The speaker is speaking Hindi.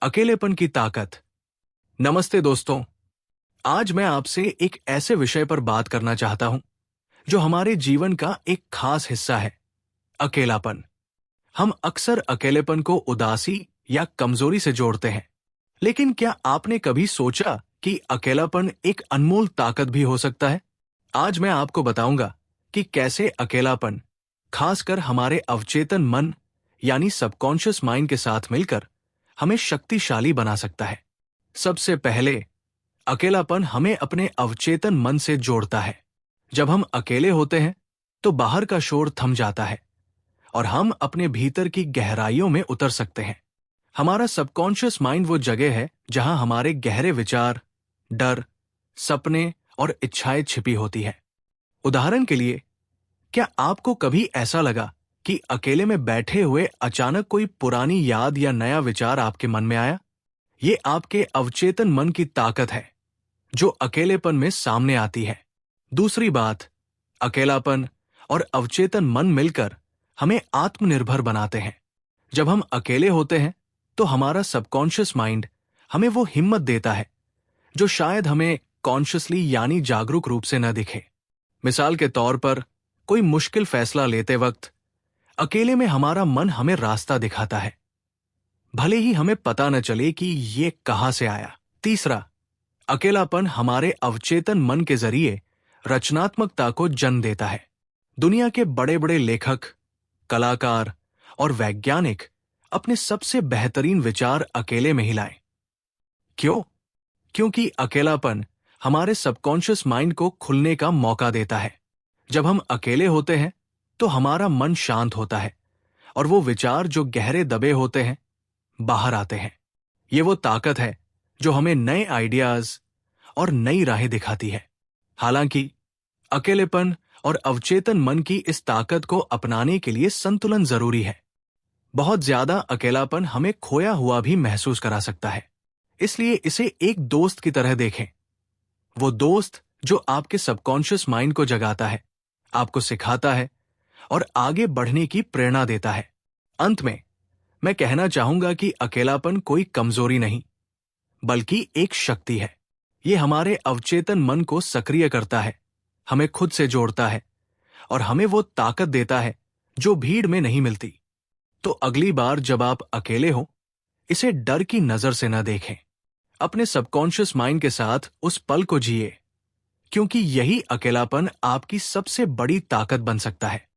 अकेलेपन की ताकत। नमस्ते दोस्तों, आज मैं आपसे एक ऐसे विषय पर बात करना चाहता हूं जो हमारे जीवन का एक खास हिस्सा है, अकेलापन। हम अक्सर अकेलेपन को उदासी या कमजोरी से जोड़ते हैं, लेकिन क्या आपने कभी सोचा कि अकेलापन एक अनमोल ताकत भी हो सकता है? आज मैं आपको बताऊंगा कि कैसे अकेलापन, खासकर हमारे अवचेतन मन यानी सबकॉन्शियस माइंड के साथ मिलकर हमें शक्तिशाली बना सकता है। सबसे पहले, अकेलापन हमें अपने अवचेतन मन से जोड़ता है। जब हम अकेले होते हैं तो बाहर का शोर थम जाता है और हम अपने भीतर की गहराइयों में उतर सकते हैं। हमारा सबकॉन्शियस माइंड वो जगह है जहां हमारे गहरे विचार, डर, सपने और इच्छाएं छिपी होती है। उदाहरण के लिए, क्या आपको कभी ऐसा लगा कि अकेले में बैठे हुए अचानक कोई पुरानी याद या नया विचार आपके मन में आया? ये आपके अवचेतन मन की ताकत है जो अकेलेपन में सामने आती है। दूसरी बात, अकेलापन और अवचेतन मन मिलकर हमें आत्मनिर्भर बनाते हैं। जब हम अकेले होते हैं तो हमारा सबकॉन्शियस माइंड हमें वो हिम्मत देता है जो शायद हमें कॉन्शियसली यानी जागरूक रूप से न दिखे। मिसाल के तौर पर, कोई मुश्किल फैसला लेते वक्त अकेले में हमारा मन हमें रास्ता दिखाता है, भले ही हमें पता न चले कि ये कहां से आया। तीसरा, अकेलापन हमारे अवचेतन मन के जरिए रचनात्मकता को जन्म देता है। दुनिया के बड़े बड़े लेखक, कलाकार और वैज्ञानिक अपने सबसे बेहतरीन विचार अकेले में ही लाए। क्यों? क्योंकि अकेलापन हमारे सबकॉन्शियस माइंड को खुलने का मौका देता है। जब हम अकेले होते हैं तो हमारा मन शांत होता है और वो विचार जो गहरे दबे होते हैं बाहर आते हैं। ये वो ताकत है जो हमें नए आइडियाज और नई राहें दिखाती है। हालांकि अकेलेपन और अवचेतन मन की इस ताकत को अपनाने के लिए संतुलन जरूरी है। बहुत ज्यादा अकेलापन हमें खोया हुआ भी महसूस करा सकता है, इसलिए इसे एक दोस्त की तरह देखें। वो दोस्त जो आपके सबकॉन्शियस माइंड को जगाता है, आपको सिखाता है और आगे बढ़ने की प्रेरणा देता है। अंत में मैं कहना चाहूंगा कि अकेलापन कोई कमजोरी नहीं, बल्कि एक शक्ति है। ये हमारे अवचेतन मन को सक्रिय करता है, हमें खुद से जोड़ता है और हमें वो ताकत देता है जो भीड़ में नहीं मिलती। तो अगली बार जब आप अकेले हो, इसे डर की नजर से न देखें। अपने सबकॉन्शियस माइंड के साथ उस पल को जिए, क्योंकि यही अकेलापन आपकी सबसे बड़ी ताकत बन सकता है।